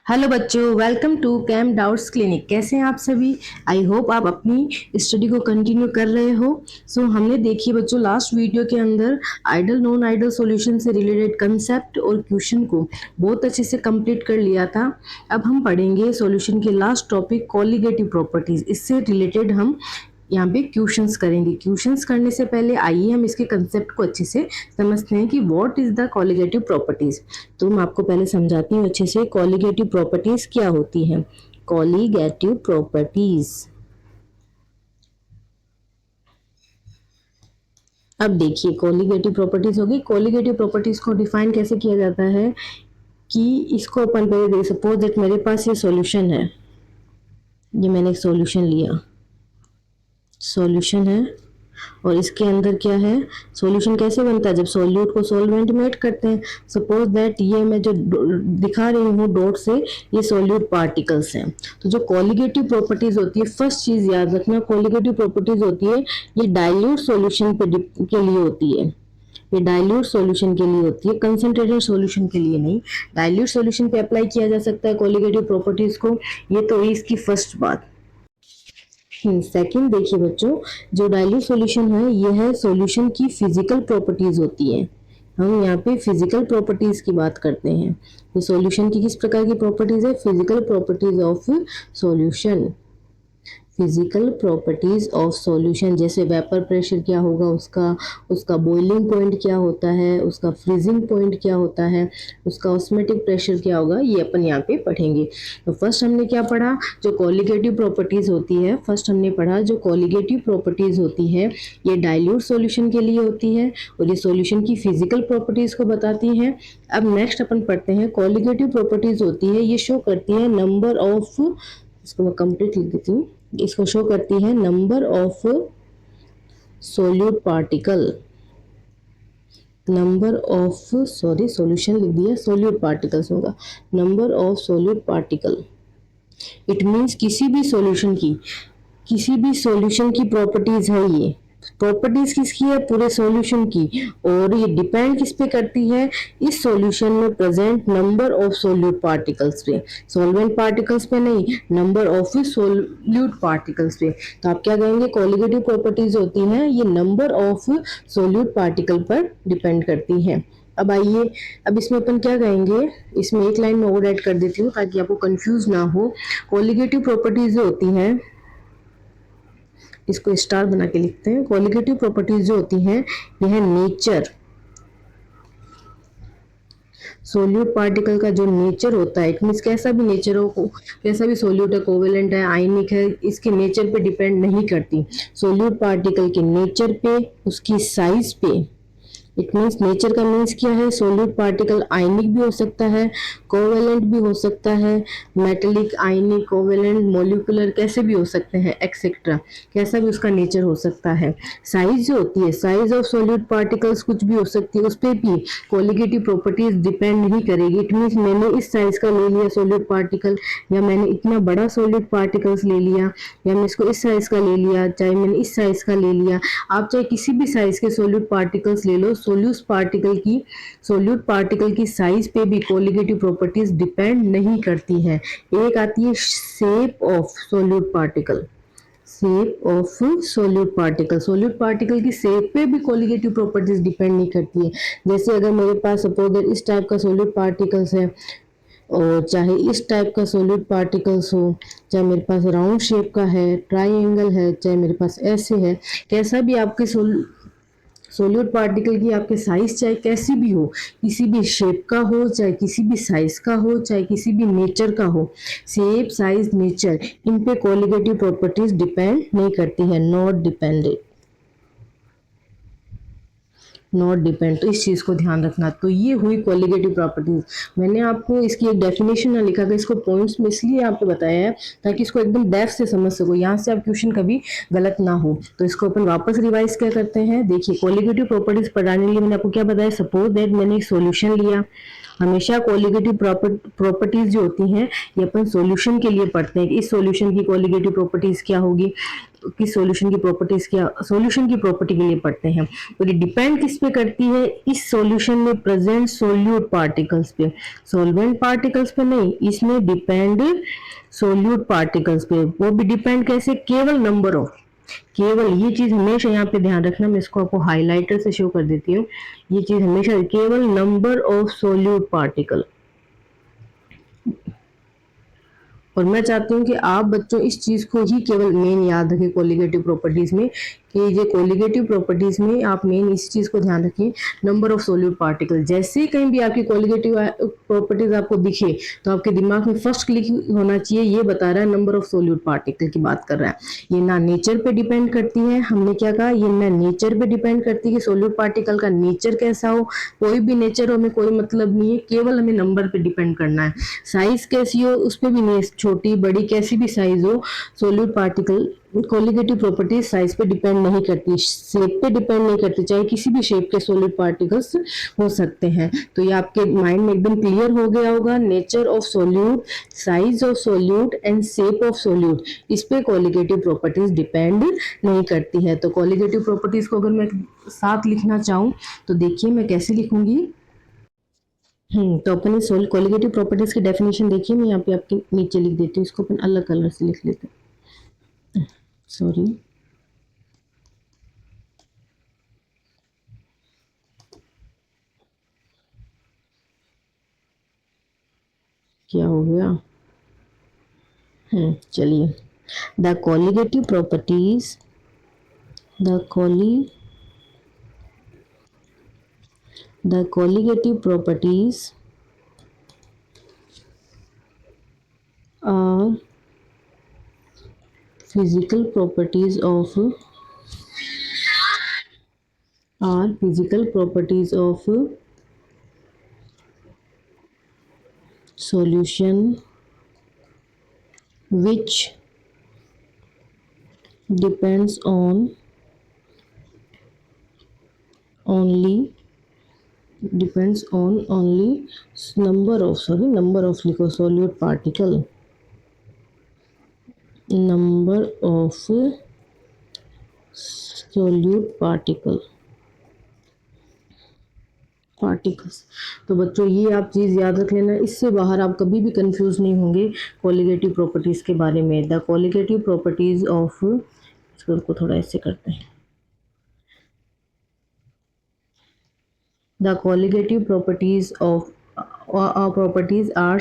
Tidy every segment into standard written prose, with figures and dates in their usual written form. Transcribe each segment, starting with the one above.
Hello बच्चों, welcome to cam doubts clinic. कैसे हैं आप सभी? आई होप आप अपनी स्टडी को कंटिन्यू कर रहे हो। हमने देखिए बच्चों लास्ट वीडियो के अंदर आइडल नॉन आइडल सॉल्यूशन से रिलेटेड कंसेप्ट और क्वेश्चन को बहुत अच्छे से कंप्लीट कर लिया था। अब हम पढ़ेंगे सॉल्यूशन के लास्ट टॉपिक कॉलिगेटिव प्रॉपर्टीज। इससे रिलेटेड हम यहाँ पे क्वेश्चंस करेंगे। क्वेश्चंस करने से पहले आइए हम इसके कंसेप्ट को अच्छे से समझते हैं कि what is the colligative properties. तो मैं आपको पहले समझाती हूँ अच्छे से कॉलिगेटिव प्रॉपर्टीज क्या होती हैं। कॉलिगेटिव प्रॉपर्टीज, अब देखिए कॉलिगेटिव प्रॉपर्टीज होगी। कॉलिगेटिव प्रॉपर्टीज को डिफाइन कैसे किया जाता है कि इसको अपन पहले देख, सपोज दैट मेरे पास ये सॉल्यूशन है, ये मैंने एक सॉल्यूशन लिया, सॉल्यूशन है और इसके अंदर क्या है, सॉल्यूशन कैसे बनता है जब सॉल्यूट को सॉल्वेंट में ऐड करते हैं। सपोज दैट ये मैं जो दिखा रही हूँ डॉट से, ये सॉल्यूट पार्टिकल्स हैं। तो जो कॉलिगेटिव प्रॉपर्टीज होती है, फर्स्ट चीज याद रखना, कॉलिगेटिव प्रॉपर्टीज होती है ये डाइल्यूट सॉल्यूशन के लिए होती है। ये डाइल्यूट सॉल्यूशन के लिए होती है, कंसंट्रेटेड सॉल्यूशन के लिए नहीं। डाइल्यूट सॉल्यूशन पे अप्लाई किया जा सकता है कॉलिगेटिव प्रॉपर्टीज को। ये तो है इसकी फर्स्ट बात। सेकंड देखिए बच्चों, जो डाइल्यूट सॉल्यूशन है ये है सॉल्यूशन की फिजिकल प्रॉपर्टीज होती है। हम यहाँ पे फिजिकल प्रॉपर्टीज की बात करते हैं। ये सॉल्यूशन की किस प्रकार की प्रॉपर्टीज है? Physical properties of solution. Physical properties of solution, जैसे वेपर प्रेशर क्या होगा उसका, उसका बॉइलिंग पॉइंट क्या होता है, उसका फ्रीजिंग पॉइंट क्या होता है, उसका ऑस्मेटिक प्रेशर क्या होगा, ये अपन यहाँ पे पढ़ेंगे। तो फर्स्ट हमने क्या पढ़ा, जो कॉलिगेटिव प्रॉपर्टीज होती है, फर्स्ट हमने पढ़ा जो कॉलिगेटिव प्रॉपर्टीज होती है ये डाइल्यूट सॉल्यूशन के लिए होती है और ये सॉल्यूशन की फिजिकल प्रॉपर्टीज को बताती हैं। अब नेक्स्ट अपन पढ़ते हैं कॉलिगेटिव प्रॉपर्टीज होती है ये शो करती है नंबर ऑफ, इसको मैं कंप्लीट लिख देती हूँ, इसको शो करती है number of solute particle, number of, sorry solution लिख दिया, सोल्यूट पार्टिकल्स होगा, number of solute particle. It means किसी भी सॉल्यूशन की प्रॉपर्टीज है ये। प्रॉपर्टीज किसकी है? पूरे सॉल्यूशन की। और ये डिपेंड किस पे करती है? इस सॉल्यूशन में present number of solute particles पे, सॉल्वेंट पार्टिकल्स पे नहीं, नंबर ऑफ सोल्यूट पार्टिकल्स पे। तो आप क्या कहेंगे, कॉलिगेटिव प्रॉपर्टीज होती हैं ये नंबर ऑफ सोल्यूट पार्टिकल पर डिपेंड करती हैं। अब आइए, अब इसमें अपन क्या कहेंगे, इसमें एक लाइन में और ऐड कर देती हूँ ताकि आपको कंफ्यूज ना हो। कॉलिगेटिव प्रॉपर्टीज जो होती हैं, इसको स्टार बना के लिखते हैं। कॉलिगेटिव प्रॉपर्टीज जो होती हैं यह नेचर, सोल्यूट पार्टिकल का जो नेचर होता है, इट मीन्स कैसा भी नेचर हो, कैसा भी सोल्यूट है, कोवेलेंट है, आयनिक है, इसके नेचर पे डिपेंड नहीं करती। सोल्यूट पार्टिकल के नेचर पे, उसकी साइज पे। इट मीन्स नेचर का मीन्स क्या है, सोल्यूट पार्टिकल आयनिक भी हो सकता है, कोवेलेंट भी हो सकता है, मेटेलिक, आयनिक, कोवेलेंट, मॉलिक्यूलर, कैसे भी हो सकते हैं एक्सेट्रा, कैसा भी उसका नेचर हो सकता है। साइज जो होती है, साइज ऑफ सोल्यूट पार्टिकल्स कुछ भी हो सकती है, उस पर भी कॉलिगेटिव प्रॉपर्टीज डिपेंड नहीं करेगी। इट मीन्स मैंने इस साइज का ले लिया सोल्यूट पार्टिकल, या मैंने इतना बड़ा सोल्यूट पार्टिकल्स ले लिया, या मैं इसको इस साइज का ले लिया, चाहे मैंने इस साइज का ले लिया, आप चाहे किसी भी साइज के सोल्यूट पार्टिकल्स ले लो, सोल्यूट पार्टिकल की साइज पे भी कॉलिगेटिव प्रॉपर्टीज डिपेंड नहीं करती हैं। एक आती है shape of solute particle, shape of solute particle, solute particle की शेप पे भी कॉलिगेटिव प्रॉपर्टीज डिपेंड नहीं करती है। जैसे अगर मेरे पास सपोज इस टाइप का सोल्यूट पार्टिकल्स है और चाहे इस टाइप का सोल्यूट पार्टिकल्स हो, चाहे मेरे पास राउंड शेप का है, ट्राइंगल है, चाहे मेरे पास ऐसे है, कैसा भी आपके सोल्यूट पार्टिकल की आपके साइज चाहे कैसी भी हो, किसी भी शेप का हो, चाहे किसी भी साइज का हो, चाहे किसी भी नेचर का हो, शेप, साइज, नेचर, इन पे कॉलिगेटिव प्रॉपर्टीज डिपेंड नहीं करती है, नॉट डिपेंडेड, नॉट डिपेंड। तो इस चीज़ को ध्यान रखना। तो ये हुई कॉलिगेटिव प्रॉपर्टीज। मैंने आपको इसकी एक डेफिनेशन ना लिखा था, इसको पॉइंट्स में इसलिए आपको बताया है ताकि इसको एकदम डेप्थ से समझ सको, यहाँ से आप क्वेश्चन कभी गलत ना हो। तो इसको अपन वापस रिवाइज क्या करते हैं। देखिए कॉलिगेटिव प्रॉपर्टीज पढ़ाने के लिए मैंने आपको क्या बताया, सपोज दैट मैंने एक सोल्यूशन लिया हमेशा कोलिगेटिव प्रॉपर्टीज जो होती हैं ये अपन सॉल्यूशन के लिए पढ़ते हैं कि इस सॉल्यूशन की कोलिगेटिव प्रॉपर्टीज क्या होगी, किस सॉल्यूशन की प्रॉपर्टीज क्या, सॉल्यूशन की प्रॉपर्टी के लिए पढ़ते हैं। तो ये डिपेंड किस पे करती है, इस सॉल्यूशन में प्रेजेंट सोल्यूट पार्टिकल्स पे, सॉल्वेंट पार्टिकल्स पे नहीं, इसमें डिपेंड सोल्यूट पार्टिकल्स पे। वो भी डिपेंड कैसे, केवल नंबर ऑफ, केवल ये चीज हमेशा यहाँ पे ध्यान रखना, मैं इसको आपको हाइलाइटर से शो कर देती हूँ, ये चीज हमेशा केवल नंबर ऑफ सोल्यूट पार्टिकल। और मैं चाहती हूँ कि आप बच्चों इस चीज को ही केवल मेन याद रखें कोलिगेटिव प्रॉपर्टीज में, कि ये कोलिगेटिव प्रॉपर्टीज में आप मेन इस चीज को ध्यान रखें, नंबर ऑफ सोल्यूट पार्टिकल। जैसे ही कहीं भी आपकी कोलिगेटिव प्रॉपर्टीज आपको दिखे तो आपके दिमाग में फर्स्ट क्लिक होना चाहिए, ये बता रहा है नंबर ऑफ सोल्यूट पार्टिकल की बात कर रहा है। ये ना नेचर पे डिपेंड करती है, हमने क्या कहा, ये ना नेचर पे डिपेंड करती है कि सोल्यूट पार्टिकल का नेचर कैसा हो, कोई भी नेचर हो हमें कोई मतलब नहीं है, केवल हमें नंबर पे डिपेंड करना है। साइज कैसी हो उस पर भी नहीं, छोटी बड़ी कैसी भी साइज हो, solute particle colligative properties size पे डिपेंड नहीं करती, शेप पे डिपेंड नहीं करती, चाहे किसी भी शेप के सोलिड पार्टिकल्स हो सकते हैं। तो ये आपके माइंड में एकदम क्लियर हो गया होगा, nature of solute, size of solute and shape of solute, इस पे कोलिगेटिव प्रॉपर्टीज डिपेंड नहीं करती है। तो कोलिगेटिव प्रॉपर्टीज को अगर मैं साथ लिखना चाहूँ तो देखिए मैं कैसे लिखूंगी। तो अपन इस कोलिगेटिव प्रॉपर्टीज की डेफिनेशन देखिए, मैं यहाँ पे आपके नीचे लिख देती हूँ, इसको अपन अलग कलर से लिख लेते हैं, सॉरी। क्या हो गया, चलिए। The colligative properties, the colligative properties are physical properties of solution which depends on only number of लिखो solute particle, number of solute particles. तो बच्चों ये आप चीज़ याद रख लेना, इससे बाहर आप कभी भी कंफ्यूज नहीं होंगे कोलिगेटिव प्रॉपर्टीज के बारे में। द कोलिगेटिव प्रॉपर्टीज ऑफ, इसको थोड़ा ऐसे करते हैं, the colligative properties of properties are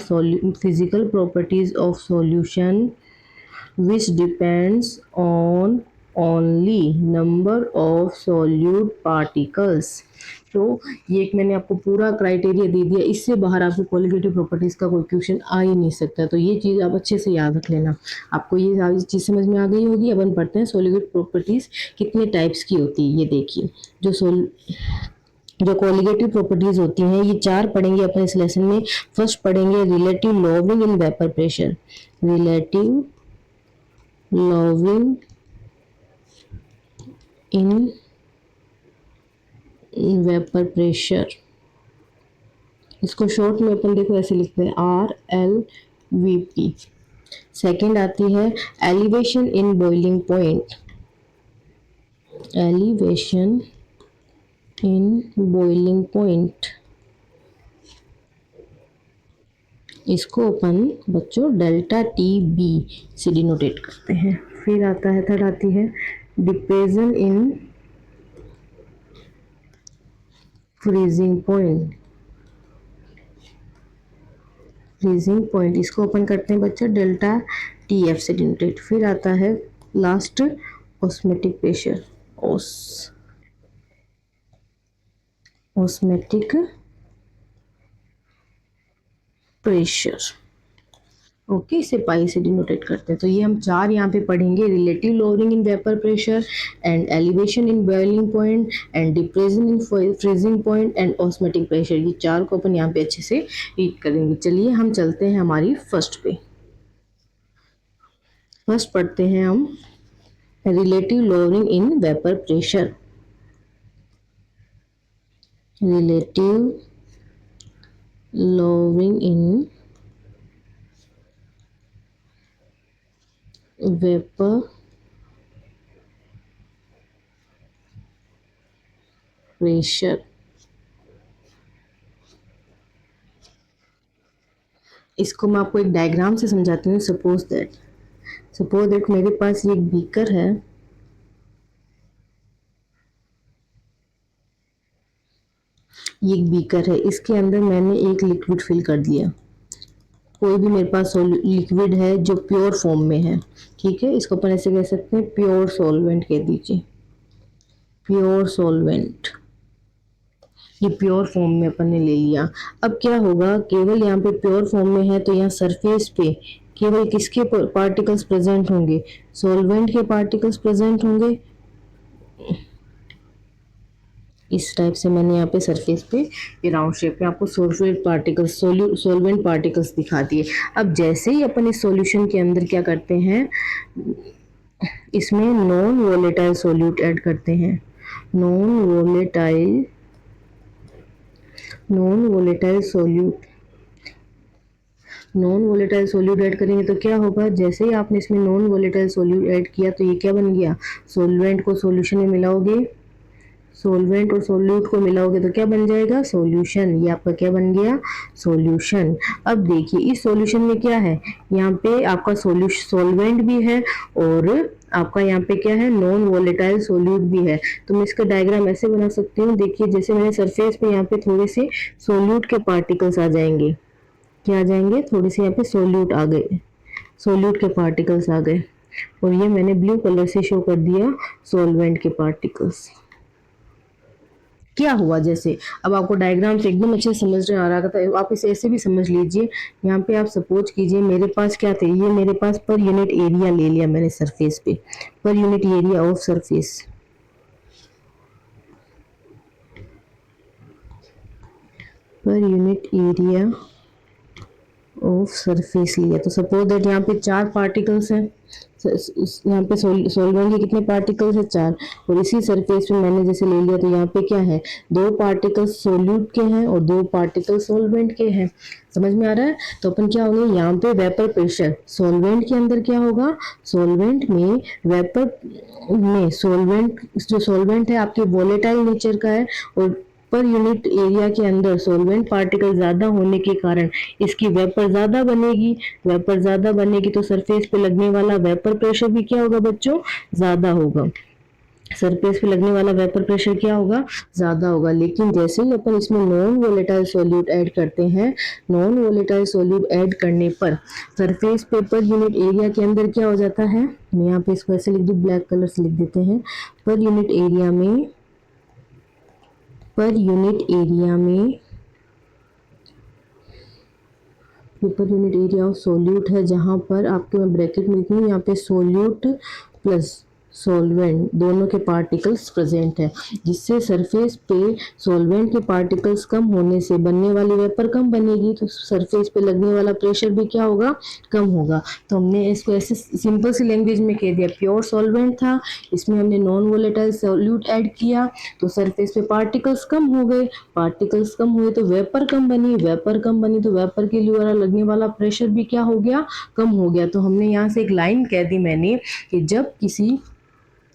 physical properties of solution which depends on only number of solute particles। तो ये एक मैंने आपको पूरा क्राइटेरिया दे दिया, इससे बाहर आपको कोलिगेटिव प्रॉपर्टीज का कोई क्वेश्चन आ ही नहीं सकता। तो ये चीज़ आप अच्छे से याद रख लेना, आपको ये सारी चीज़ समझ में आ गई होगी। अब हम पढ़ते हैं सोलिगेटिव प्रॉपर्टीज कितने टाइप्स की होती है। ये देखिए, जो कोलिगेटिव प्रॉपर्टीज होती हैं ये 4 पढ़ेंगे अपन इस लेसन में। फर्स्ट पढ़ेंगे relative lowering in vapour pressure, relative lowering in vapour pressure, इसको शॉर्ट में अपन देखो ऐसे लिखते हैं RLVP। सेकंड आती है elevation in boiling point, elevation in boiling point, इसको अपन बच्चों डेल्टा TB से डिनोटेट करते हैं। फिर आता है, थर्ड आती है डिप्रेशन इन फ्रीजिंग पॉइंट, इसको ओपन करते हैं बच्चों डेल्टा TF से डिनोटेट। फिर आता है last osmotic pressure, osmotic pressure, okay, इसे पाई से डिनोटेट करते हैं। तो ये हम 4 यहाँ पे पढ़ेंगे, relative lowering in vapour pressure and elevation in boiling point and depression in freezing point and osmotic pressure. ये 4 को अपन यहाँ पे अच्छे से रीड करेंगे। चलिए हम चलते हैं हमारी फर्स्ट पे। फर्स्ट पढ़ते हैं हम relative lowering in vapour pressure, relative lowering in vapor pressure। इसको मैं आपको एक डायग्राम से समझाती हूँ। सपोज दैट मेरे पास ये एक बीकर है, ये एक बीकर है, इसके अंदर मैंने एक लिक्विड फिल कर दिया। कोई भी मेरे पास लिक्विड है जो प्योर फॉर्म में है, ठीक है, इसको अपन ऐसे कह सकते हैं, प्योर सॉल्वेंट कह दीजिए, प्योर सॉल्वेंट। ये प्योर फॉर्म में अपन ने ले लिया। अब क्या होगा, केवल यहाँ पे प्योर फॉर्म में है तो यहाँ सरफेस पे केवल किसके पार्टिकल्स प्रेजेंट होंगे, सॉल्वेंट के पार्टिकल्स प्रेजेंट होंगे। इस टाइप से मैंने यहाँ पे सरफेस पे ये राउंड शेप में आपको सॉल्वेंट पार्टिकल्स सॉल्वेंट पार्टिकल्स दिखा दिए। अब जैसे ही अपन इस सॉल्यूशन के अंदर क्या करते हैं, इसमें नॉन वोलेटाइल सॉल्यूट ऐड करते हैं। Non volatile non volatile solute non volatile solute add करेंगे तो क्या होगा, जैसे ही आपने इसमें नॉन वोलेटाइल सोल्यूट ऐड किया तो ये क्या बन गया, सॉल्वेंट को सॉल्यूशन में मिलाओगे, सॉल्वेंट और सोल्यूट को मिलाओगे तो क्या बन जाएगा, सॉल्यूशन। ये आपका क्या बन गया, सॉल्यूशन। अब देखिए इस सॉल्यूशन में क्या है, यहाँ पे आपका सॉल्वेंट भी है और आपका यहाँ पे क्या है, नॉन वोलेटाइल सोल्यूट भी है। तो मैं इसका डायग्राम ऐसे बना सकती हूँ, देखिए जैसे मैंने सरफेस पे यहाँ पे थोड़े से सोल्यूट के पार्टिकल्स आ जाएंगे, क्या आ जाएंगे, थोड़े से यहाँ पे सोल्यूट आ गए, सोल्यूट के पार्टिकल्स आ गए, और ये मैंने ब्लू कलर से शो कर दिया सॉल्वेंट के पार्टिकल्स। क्या हुआ, जैसे अब आपको डायग्राम से एकदम अच्छे से समझ में आ रहा था, आप इसे ऐसे भी समझ लीजिए। यहाँ पे आप सपोज कीजिए मेरे पास क्या थे, ये मेरे पास पर यूनिट एरिया ले लिया मैंने सरफेस पे, per unit area of surface, per unit area of surface लिया। तो सपोज दैट यहाँ पे 4 पार्टिकल्स हैं, यहाँ पे सॉल्वेंट के कितने पार्टिकल्स है, 4, और इसी सरफेस पे मैंने जैसे ले लिया तो यहाँ पे क्या है, 2 पार्टिकल्स सोल्यूट के हैं और 2 पार्टिकल्स सॉल्वेंट के हैं। समझ में आ रहा है। तो अपन क्या होंगे, यहाँ पे वेपर प्रेशर सॉल्वेंट के अंदर क्या होगा, सॉल्वेंट में वेपर में सॉल्वेंट, जो सॉल्वेंट है आपके वोलेटाइल नेचर का है, और पर यूनिट एरिया के अंदर सॉल्वेंट पार्टिकल ज्यादा होने के कारण इसकी वेपर ज्यादा बनेगी। वेपर ज्यादा बनेगी तो सरफेस पे लगने वाला वेपर प्रेशर भी क्या होगा बच्चों, ज्यादा होगा। सरफेस पे लगने वाला वेपर प्रेशर क्या होगा, ज्यादा होगा। लेकिन जैसे ही अपन इसमें नॉन वोलेटाइल सॉल्यूट ऐड करते हैं, नॉन वोलेटाइल सॉल्यूट ऐड करने पर सरफेस पे पर यूनिट एरिया के अंदर क्या हो जाता है, मैं यहाँ पे इसको ऐसे लिख दूं, ब्लैक कलर से लिख देते हैं, पर यूनिट एरिया में, पर यूनिट एरिया में per unit area of solute है, जहां पर आपके मैं ब्रैकेट में लिखूँ, यहाँ पे सोल्यूट प्लस सॉल्वेंट दोनों के पार्टिकल्स प्रेजेंट है, जिससे सरफेस पे सॉल्वेंट के पार्टिकल्स कम होने से बनने वाली वेपर कम बनेगी, तो सरफेस पे लगने वाला प्रेशर भी क्या होगा, कम होगा। तो हमने इसको ऐसे सिंपल सी लैंग्वेज में कह दिया, प्योर सॉल्वेंट था, इसमें हमने नॉन वोलेटाइल सॉल्यूट ऐड किया तो सरफेस पे पार्टिकल्स कम हो गए, पार्टिकल्स कम हुए तो वेपर कम बनी, वेपर कम बनी तो वेपर के लिए लगने वाला प्रेशर भी क्या हो गया, कम हो गया। तो हमने यहाँ से एक लाइन कह दी मैंने कि जब किसी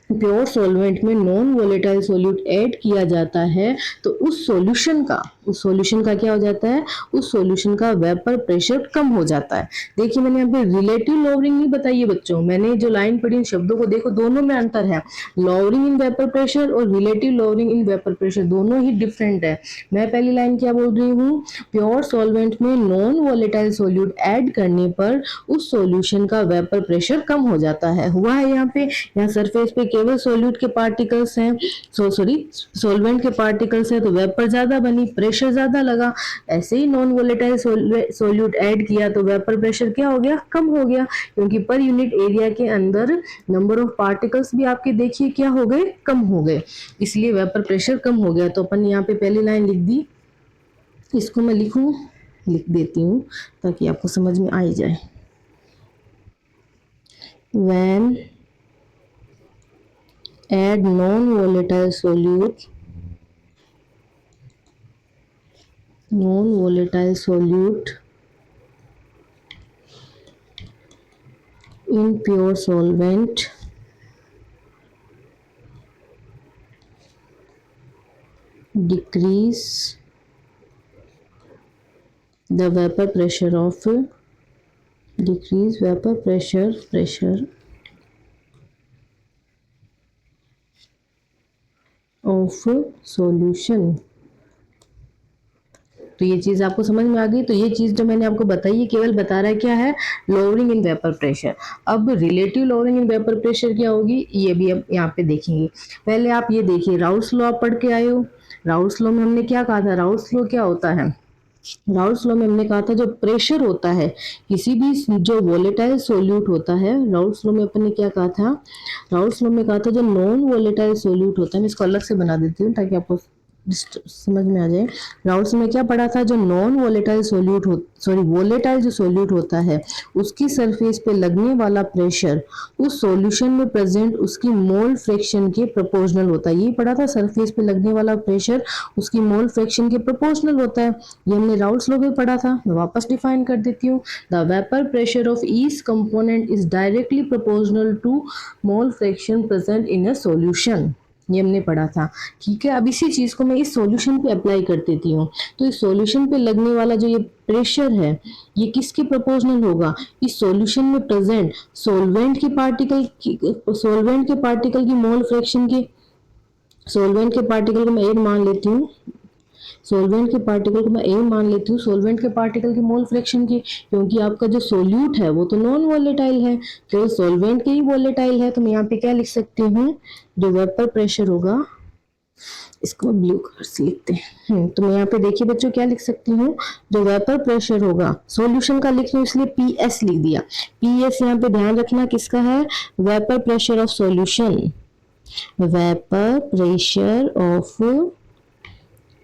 प्योर सॉल्वेंट में नॉन वोलेटाइल सॉल्यूट ऐड किया जाता है तो उस सॉल्यूशन का क्या हो जाता है, उस सॉल्यूशन का वेपर प्रेशर कम हो जाता है। देखिए मैंने यहाँ पे रिलेटिव लोअरिंग नहीं बताई है बच्चों, मैंने जो लाइन पढ़ी इन शब्दों को देखो, दोनों में अंतर है। लोअरिंग इन वेपर प्रेशर और relative lowering in vapour pressure दोनों ही डिफरेंट है। मैं पहली लाइन क्या बोल रही हूँ, प्योर सॉल्वेंट में नॉन वोलेटाइल सॉल्यूट ऐड करने पर उस सॉल्यूशन का वेपर प्रेशर कम हो जाता है। हुआ है यहाँ पे, यहाँ सरफेस पे केवल सोल्यूट के पार्टिकल्स हैं, सॉल्वेंट के पार्टिकल्स हैं, तो वेपर ज्यादा बनी, प्रेशर ज्यादा लगा। ऐसे ही नॉन वोलेटाइल सोल्यूट ऐड किया तो वेपर प्रेशर क्या हो गया, कम हो गया, क्योंकि पर यूनिट एरिया के अंदर नंबर ऑफ पार्टिकल्स भी आपके देखिए क्या हो गए, कम हो गए, इसलिए वेपर प्रेशर कम हो गया। तो अपन यहाँ पे पहली लाइन लिख दी, इसको मैं लिख देती हूँ ताकि आपको समझ में आ ही जाए। When add non-volatile solute non volatile solute in pure solvent decrease the vapor pressure of decrease vapor pressure of solution। तो ये चीज आपको समझ में आ गई। तो ये चीज जो मैंने आपको बताई ये केवल बता रहा है क्या है, लोअरिंग इन वेपर प्रेशर। अब relative lowering in vapour pressure क्या होगी ये भी अब यहाँ पे देखेंगे। पहले आप ये देखिए राउल्स लॉ पढ़ के आए हो। राउल्स लॉ में हमने क्या कहा था, राउल्स लॉ क्या होता है, राउल्स लॉ में हमने कहा था जो प्रेशर होता है किसी भी जो वोलेटाइल सोल्यूट होता है, राउल्स लॉ में अपन ने क्या कहा था, राउल्स लॉ में कहा था जो नॉन वोलेटाइल सोल्यूट होता है, मैं इसको अलग से बना देती हूँ ताकि आपको समझ में आ जाए। राउल्स में क्या पढ़ा था, जो नॉन वोलेटाइल सोल्यूट वोलेटाइल जो सोल्यूट होता है उसकी सरफेस पे लगने वाला प्रेशर उस सॉल्यूशन में प्रेजेंट उसकी मोल फ्रैक्शन के प्रोपोर्शनल होता है। ये पढ़ा था, सरफेस पे लगने वाला प्रेशर उसकी मोल फ्रैक्शन के प्रोपोर्शनल होता है। ये हमने राउल्स लॉ में पढ़ा था। मैं वापस डिफाइन कर देती हूँ। The vapour pressure of each component is directly proportional to mole fraction present in a solution. ये हमने पढ़ा था। ठीक है, अब इसी चीज को मैं इस सॉल्यूशन पे अप्लाई कर देती हूँ। तो इस सॉल्यूशन पे लगने वाला जो ये प्रेशर है ये किसके प्रोपोर्शनल होगा, इस सॉल्यूशन में प्रेजेंट सॉल्वेंट के पार्टिकल की मोल फ्रैक्शन के। सॉल्वेंट के पार्टिकल को मैं एक मान लेती हूँ, सॉल्वेंट के पार्टिकल को मैं ए मान लेती हूँ सॉल्वेंट के पार्टिकल की मोल फ्रैक्शन की, क्योंकि आपका जो सोल्यूट है वो तो नॉन वोलेटाइल है, केवल सॉल्वेंट के ही वोलेटाइल है। तो मैं यहाँ पे क्या लिख सकती हूँ, जो वेपर प्रेशर होगा, इसको ब्लू कलर से लिखते हैं। तो मैं यहाँ पे देखिए बच्चों क्या लिख सकती हूँ, जो वेपर प्रेशर होगा सॉल्यूशन का लिख रही हूँ इसलिए पी एस लिख दिया। पी एस यहाँ पे ध्यान रखना किसका है, vapour pressure of solution, vapour pressure of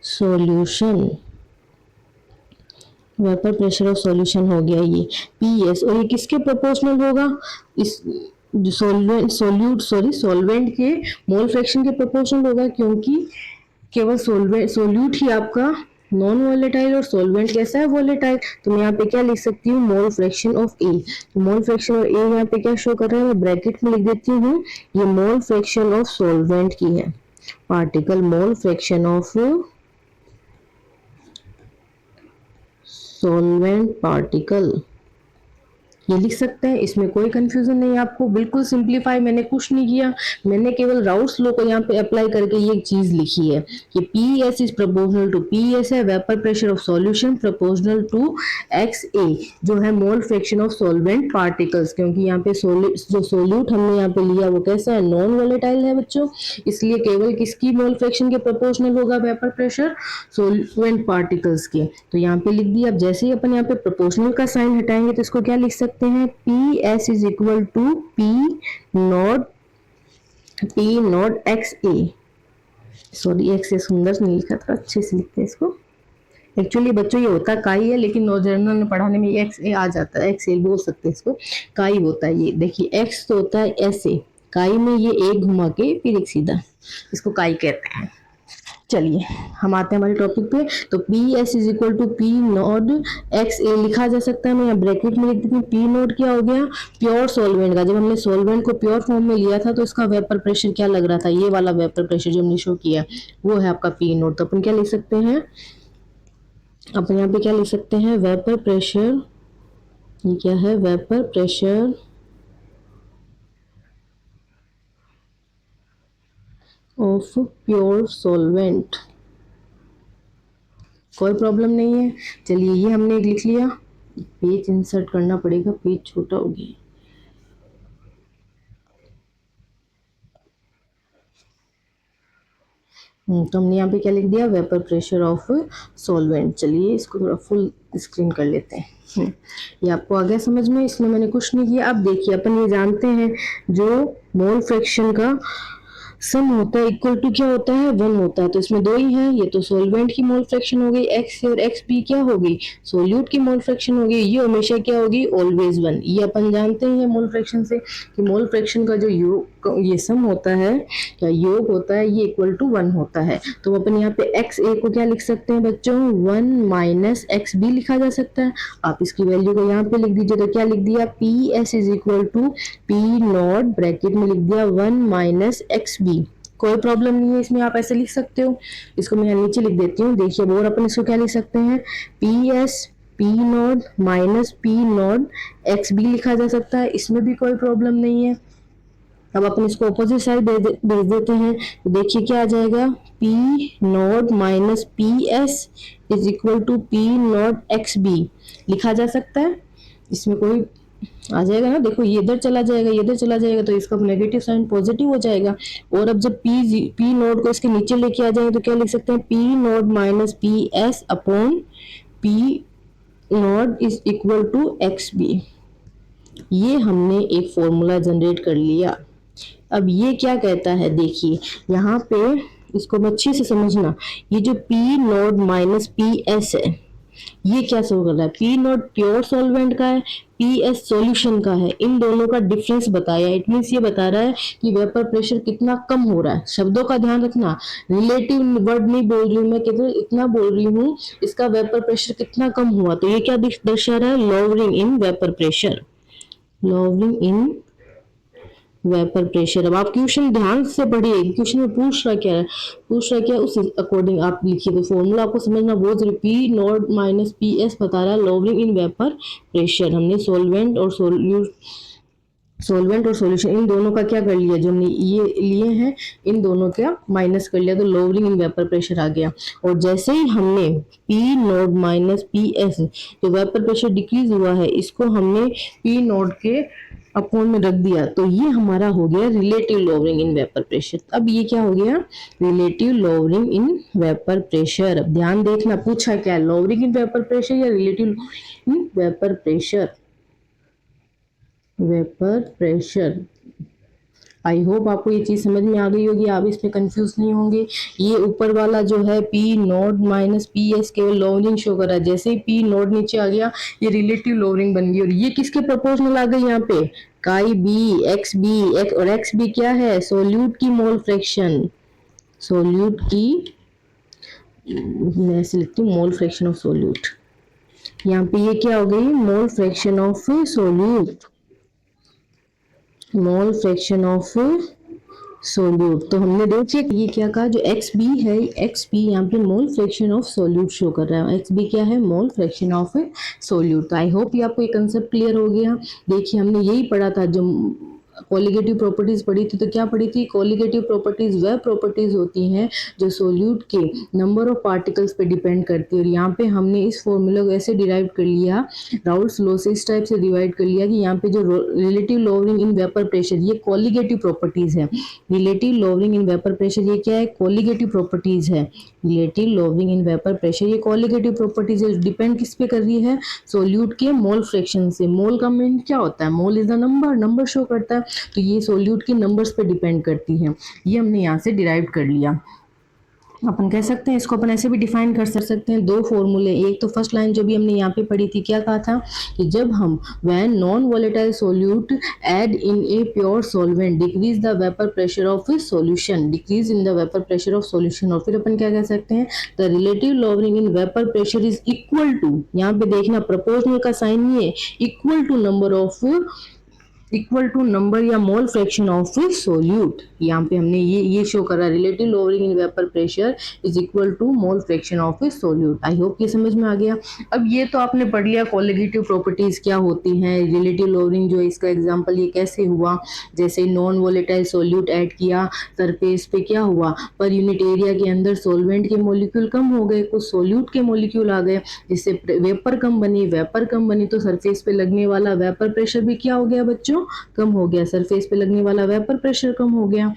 solution, vapour pressure of solution हो गया ये पी एस। और ये किसके प्रोपोर्शनल होगा, इस जो सॉल्वेंट के मोल फ्रैक्शन के प्रोपोर्शनल होगा, क्योंकि केवल सोल्यूट ही आपका नॉन वोलेटाइल और सॉल्वेंट कैसा है, वोलेटाइल। तो मैं यहाँ पे क्या लिख सकती हूँ, mole fraction of A. Mole fraction of A यहाँ पे क्या शो कर रहा है, मैं ब्रैकेट में लिख देती हूँ, ये मोल फ्रैक्शन ऑफ सॉल्वेंट की है, particle mole fraction of solvent particle, ये लिख सकते हैं। इसमें कोई कंफ्यूजन नहीं है आपको, बिल्कुल सिंप्लीफाई मैंने कुछ नहीं किया, मैंने केवल राउल्स लॉ को यहाँ पे अप्लाई करके ये चीज लिखी है कि P S is proportional to P S है, vapour pressure of solution proportional to X A, जो है mole fraction of solvent particles. क्योंकि यहाँ पे जो सोल्यूट हमने यहाँ पे लिया वो कैसा है, नॉन वोलेटाइल है बच्चों, इसलिए केवल किसकी मोल फ्रैक्शन के प्रोपोर्शनल होगा, वेपर प्रेशर सॉल्वेंट पार्टिकल्स के। तो यहाँ पे लिख दिया। अब जैसे ही अपन यहाँ पे प्रोपोर्शनल का साइन हटाएंगे तो इसको क्या लिख सकते हैं, P S is equal to P not X A. Sorry X A सुंदर नहीं लिखा था, अच्छे से लिखते हैं इसको। एक्चुअली बच्चों ये होता काई है, लेकिन जर्नल में पढ़ाने में एक्स ए आ जाता है, एक्स ए बोल सकते हैं इसको, काई होता है। ये देखिए एक्स तो होता है ऐसे, काई में ये एक घुमा के फिर एक सीधा, इसको काई कहते हैं। चलिए हम आते हैं हमारे टॉपिक पे। तो P S is equal to P not X A लिखा जा सकता है। मैं यहाँ ब्रैकेट में लिख देती हूँ, पी नॉट क्या हो गया, प्योर सॉल्वेंट का। जब हमने सॉल्वेंट को प्योर फॉर्म में लिया था तो इसका वेपर प्रेशर क्या लग रहा था, ये वाला वेपर प्रेशर जो हमने शो किया वो है आपका पी नॉट। तो अपन क्या लिख सकते हैं, अपन यहाँ पे क्या लिख सकते हैं, वेपर प्रेशर, ये क्या है, vapour pressure of pure solvent. कोई प्रॉब्लम नहीं है। चलिए ये हमने लिख लिया, पेज इंसर्ट करना पड़ेगा, पेज छोटा हो गया। तो हमने यहाँ पे क्या लिख दिया, वेपर प्रेशर ऑफ सॉल्वेंट। चलिए इसको थोड़ा फुल स्क्रीन कर लेते हैं। ये आपको आ गया समझ में, इसमें मैंने कुछ नहीं किया। अब देखिए अपन ये जानते हैं जो मोल फ्रैक्शन का सम होता है इक्वल टू क्या होता है 1 होता है, तो इसमें दो ही है, ये तो सॉल्वेंट की मोल फ्रैक्शन हो गई x और xb क्या हो गई सोल्यूट की मोल फ्रैक्शन हो गई, ये हमेशा क्या होगी ऑलवेज 1। ये अपन जानते हैं मोल फ्रैक्शन से कि मोल फ्रैक्शन का जो योग ये सम होता है या योग होता है ये इक्वल टू 1 होता है। तो अपन यहाँ पे एक्स ए को क्या लिख सकते हैं बच्चों 1 माइनस एक्स बी लिखा जा सकता है। आप इसकी वैल्यू को यहाँ पे लिख दीजिए, तो क्या लिख दिया P S is equal to P not bracket में लिख दिया 1 माइनस एक्स बी। कोई प्रॉब्लम नहीं है इसमें, आप ऐसे लिख सकते हो। इसको मैं यहाँ नीचे लिख देती हूँ, देखिए और अपन इसको क्या लिख सकते हैं P S P not minus P not X B लिखा जा सकता है, इसमें भी कोई प्रॉब्लम नहीं है। अब अपन इसको अपोजिट साइड भेज देते हैं, तो देखिए क्या आ जाएगा P not minus P S is equal to P not X B लिखा जा सकता है, इसमें कोई आ जाएगा ना। देखो ये इधर चला जाएगा, ये इधर चला जाएगा, तो इसका नेगेटिव साइन पॉजिटिव हो जाएगा। और अब जब पी नॉट को इसके नीचे लेके आ जाएंगे तो क्या लिख सकते हैं P not minus P S upon P not is equal to X B. ये हमने एक फॉर्मूला जनरेट कर लिया। अब ये क्या कहता है देखिए यहाँ पे, इसको अच्छे से समझना, ये जो P not minus P S है ये क्या शो कर रहा है पी नॉट प्योर सॉल्वेंट का है, पी एस सॉल्यूशन का है, इन दोनों का डिफरेंस बताया। इट मींस ये बता रहा है कि वेपर प्रेशर कितना कम हो रहा है। शब्दों का ध्यान रखना, रिलेटिव वर्ड नहीं बोल रही हूँ मैं, केवल इतना बोल रही हूँ इसका वेपर प्रेशर कितना कम हुआ, तो ये क्या दर्शा रहा है lowering in vapour pressure, lowering in vapour pressure. अब आप क्वेश्चन ध्यान से पढ़िए, क्वेश्चन में पूछ रहा क्या है, पूछ रहा क्या उस अकॉर्डिंग आप लिखिए। तो फॉर्मूला आपको समझना बहुत जरूरी, P not minus P S बता रहा है लोअरिंग इन वेपर प्रेशर। हमने सॉल्वेंट और सॉल्यूशन इन दोनों का क्या कर लिया, जो हमने ये लिए हैं इन दोनों का माइनस कर लिया, तो लोअरिंग इन वेपर प्रेशर आ गया। और जैसे ही हमने P not minus P S जो वेपर प्रेशर डिक्रीज हुआ है इसको हमने पी नॉट के अपॉन में रख दिया, तो ये हमारा हो गया relative lowering in vapour pressure. अब ये क्या हो गया relative lowering in vapour pressure. अब ध्यान देखना पूछा क्या लोअरिंग इन वेपर प्रेशर या relative in vapour pressure, vapour pressure. I hope आपको ये चीज समझ में आ गई होगी, आप इसमें कंफ्यूज नहीं होंगे। ये ऊपर वाला जो है P not minus P S केवल लोअरिंग शो कर रहा है, जैसे ही पी नॉट नीचे आ गया ये रिलेटिव लोअरिंग बन गई। और ये किसके प्रोपोर्शनल आ गई यहाँ पे काई बी एक्स बी, और एक्स बी क्या है सोल्यूट की मोल फ्रैक्शन, सोल्यूट की मैं ऐसे लिखती हूँ मोल फ्रैक्शन ऑफ सोल्यूट। यहाँ पे ये क्या हो गई मोल fraction of solute, mole fraction of solute. तो हमने देखिए ये क्या कहा जो एक्स बी है, एक्स बी यहाँ पे मोल फ्रैक्शन ऑफ सोल्यूट शो कर रहा है, एक्स बी क्या है मोल फ्रैक्शन ऑफ सोल्यूट। तो आई होप ये आपको ये कंसेप्ट क्लियर हो गया। देखिए हमने यही पढ़ा था, जो कोलिगेटिव प्रॉपर्टीज पढ़ी थी, तो क्या पढ़ी थी कोलिगेटिव प्रॉपर्टीज वह प्रॉपर्टीज होती हैं जो सोल्यूट के नंबर ऑफ पार्टिकल्स पे डिपेंड करती है। और यहाँ पे हमने इस फॉर्मूला को ऐसे डिराइव कर लिया, राउल्ट्स लॉ से इस टाइप से डिवाइड कर लिया कि यहाँ पे जो relative lowering in vapour pressure ये कोलिगेटिव प्रॉपर्टीज है, relative lowering in vapour pressure ये क्या है कोलिगेटिव प्रॉपर्टीज है, relative lowering in vapour pressure ये कोलिगेटिव प्रॉपर्टीज है, डिपेंड किस पे कर रही है सोल्यूट के मोल फ्रैक्शन से। मोल का मीन क्या होता है mole is the number, number show करता है, तो ये सोल्यूट के नंबर्स पे डिपेंड करती है। ये हमने यहाँ से डिराइव कर लिया। अपन कह सकते हैं इसको अपन ऐसे भी डिफाइन कर सकते हैं दो फॉर्मूले। एक तो फर्स्ट लाइन जो भी हमने यहाँ पे पढ़ी थी क्या कहा था कि जब हम when non volatile solute add in a pure solvent decrease the vapour pressure of solution, decrease in the vapour pressure of solution. और फिर अपन क्या कह सकते हैं the relative lowering in vapour pressure is equal to, यहाँ पे देखना प्रोपोर्शनल का साइन ये equal to number of, equal to number या मोल फ्रैक्शन ऑफ सोल्यूट। यहाँ पे हमने ये शो करा relative lowering in vapour pressure is equal to mole fraction of solute. I hope ये समझ में आ गया। अब ये तो आपने पढ़ लिया कोलिगेटिव प्रॉपर्टीज क्या होती हैं, रिलेटिव लोअरिंग जो इसका एग्जांपल ये कैसे हुआ, जैसे नॉन वोलेटाइल सोल्यूट ऐड किया सरफेस पे क्या हुआ पर यूनिट एरिया के अंदर सोल्वेंट के मोलिक्यूल कम हो गए, कुछ सोल्यूट के मोलिक्यूल आ गए, जिससे वेपर कम बनी, वेपर कम बनी तो सरफेस पे लगने वाला वेपर प्रेशर भी क्या हो गया बच्चों कम हो गया, सरफेस पे लगने वाला वेपर प्रेशर कम हो गया।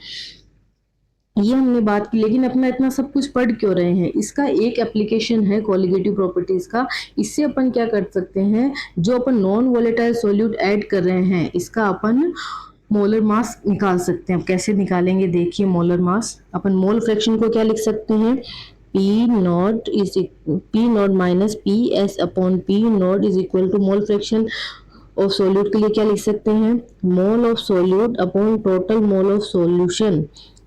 ये हमने बात की, लेकिन अपना इतना सब कुछ पढ़ क्यों रहे हैं, इसका एक एप्लीकेशन है कोलिगेटिव प्रॉपर्टीज का। इससे अपन क्या कर सकते हैं जो अपन नॉन वोलेटाइल सोल्यूट ऐड कर रहे हैं इसका अपन मोलर मास निकाल सकते हैं। अब कैसे निकालेंगे देखिए मोलर मास। अपन मोल फ्रैक्शन को क्या लिख सकते हैं, P not minus P S upon P not is equal to mole fraction of solute के लिए क्या लिख सकते हैं, mole of solute upon total mole of solution.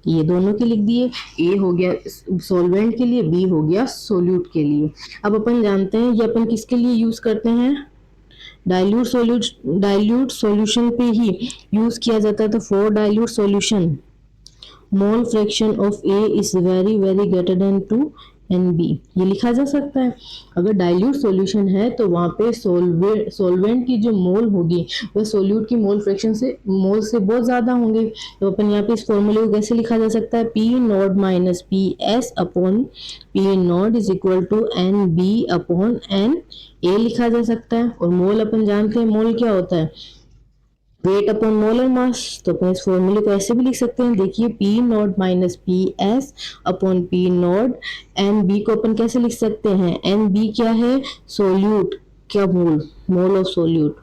ये दोनों के लिख दिए, ए हो गया सॉल्वेंट के लिए, बी हो गया सोल्यूट के लिए। अब अपन जानते हैं ये अपन किसके लिए यूज करते हैं, डाइल्यूट सॉल्यूशन पे ही यूज किया जाता है। तो for dilute solution mole fraction of A is very very greater than to n B, ये लिखा जा सकता है। अगर डाइल्यूट सॉल्यूशन है तो वहाँ पे सॉल्वेंट की जो मोल होगी वह सोल्यूट की मोल फ्रैक्शन से मोल से बहुत ज़्यादा होंगे। तो अपन यहाँ पे इस फॉर्मूले को कैसे लिखा जा सकता है, P not minus P S upon P not is equal to n B upon n A लिखा जा सकता है। और मोल अपन जानते हैं मोल क्या होता है, वेट अपॉन मोलर मास। तो अपन इस फॉर्मूले को ऐसे भी लिख सकते हैं, देखिए P not minus P S upon P naught, n B को अपन कैसे लिख सकते हैं, एन बी क्या है, सोल्यूट क्या mole, mole of solute,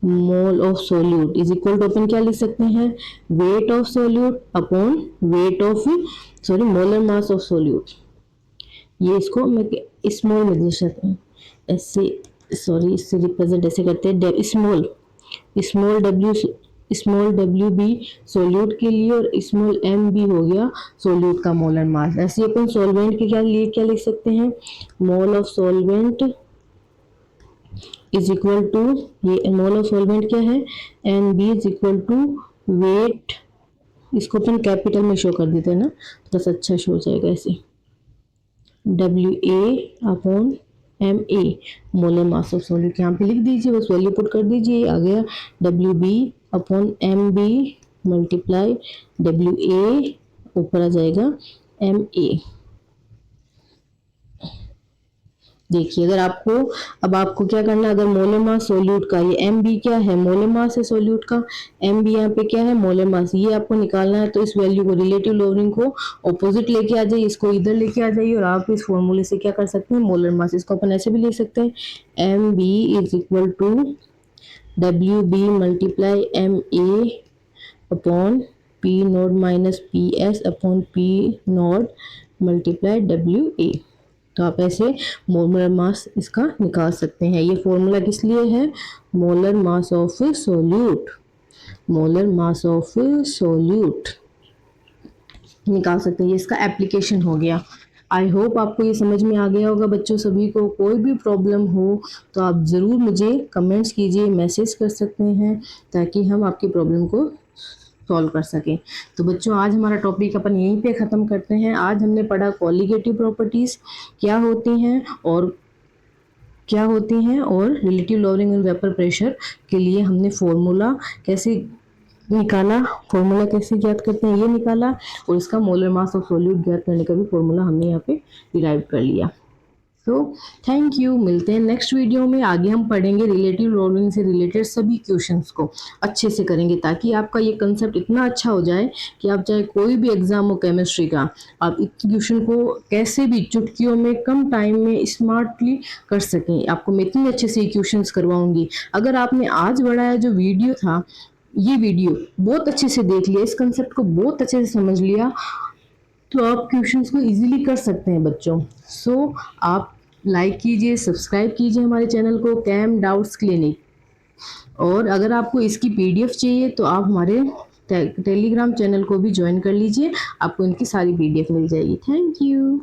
mole of solute is equal to अपन क्या लिख सकते हैं, weight of solute upon weight of molar mass of solute. ये इसको मैं स्मॉल में दे सकते हैं ऐसे, इससे रिप्रेजेंट ऐसे करते हैं, स्मॉल डब्ल्यू बी सोल्यूट के लिए और स्मॉल एम बी हो गया सोल्यूट का मोलर मास। ऐसे अपन सॉल्वेंट के लिए क्या लिख सकते हैं, mole of solvent is equal to, ये मोल ऑफ सॉल्वेंट क्या है, n B is equal to weight, इसको अपन कैपिटल में शो कर देते हैं ना, थोड़ा अच्छा शो हो जाएगा ऐसे, W A upon M A molar mass of solute यहाँ पे लिख दीजिए, बस वैल्यू पुट कर दीजिए, आ गया W B upon M B multiply W A, ऊपर आ जाएगा एम ए। देखिए अगर आपको, अब आपको क्या करना है, अगर मोलर मास सोल्यूट का, ये एम बी क्या है, मोलर मास है सोल्यूट का, एम बी यहाँ पे क्या है, मोलर मास, ये आपको निकालना है। तो इस वैल्यू को, रिलेटिव लोअरिंग को ऑपोजिट लेके आ जाइए, इसको इधर लेके आ जाइए और आप इस फॉर्मूले से क्या कर सकते हैं, मोलर मास, इसको अपन ऐसे भी लिख सकते हैं, M B is equal to W B multiply M A upon P not minus P S upon P naught multiply W A. तो आप ऐसे मोलर मास इसका निकाल सकते हैं। ये फॉर्मूला किस लिए है, molar mass of solute, molar mass of solute निकाल सकते हैं, ये इसका एप्लीकेशन हो गया। आई होप आपको ये समझ में आ गया होगा बच्चों। सभी को कोई भी प्रॉब्लम हो तो आप ज़रूर मुझे कमेंट्स कीजिए, मैसेज कर सकते हैं, ताकि हम आपकी प्रॉब्लम को सॉल्व कर सकें। तो बच्चों आज हमारा टॉपिक अपन यहीं पे ख़त्म करते हैं। आज हमने पढ़ा कॉलिगेटिव प्रॉपर्टीज़ क्या होती हैं और relative lowering and vapour pressure के लिए हमने फॉर्मूला कैसे निकाला, फॉर्मूला कैसे ज्ञात करते हैं ये निकाला, और इसका मोलर मास ऑफ सोल्यूट ज्ञात करने का भी फॉर्मूला हमने यहाँ पे डिराइव कर लिया। तो थैंक यू, मिलते हैं नेक्स्ट वीडियो में। आगे हम पढ़ेंगे रिलेटिव लोअरिंग से रिलेटेड सभी क्वेश्चंस को अच्छे से करेंगे, ताकि आपका ये कंसेप्ट इतना अच्छा हो जाए कि आप चाहे कोई भी एग्जाम हो केमिस्ट्री का, आप इस क्वेश्चन को कैसे भी चुटकियों में कम टाइम में स्मार्टली कर सकें। आपको मैं इतने अच्छे से क्वेश्चंस करवाऊंगी। अगर आपने आज बढ़ाया जो वीडियो था, ये वीडियो बहुत अच्छे से देख लिया, इस कंसेप्ट को बहुत अच्छे से समझ लिया, तो आप क्वेश्चंस को इजीली कर सकते हैं बच्चों। सो आप लाइक कीजिए, सब्सक्राइब कीजिए हमारे चैनल को, कैम डाउट्स क्लिनिक। और अगर आपको इसकी पीडीएफ चाहिए तो आप हमारे टेलीग्राम चैनल को भी ज्वाइन कर लीजिए, आपको इनकी सारी पीडीएफ मिल जाएगी। Thank you.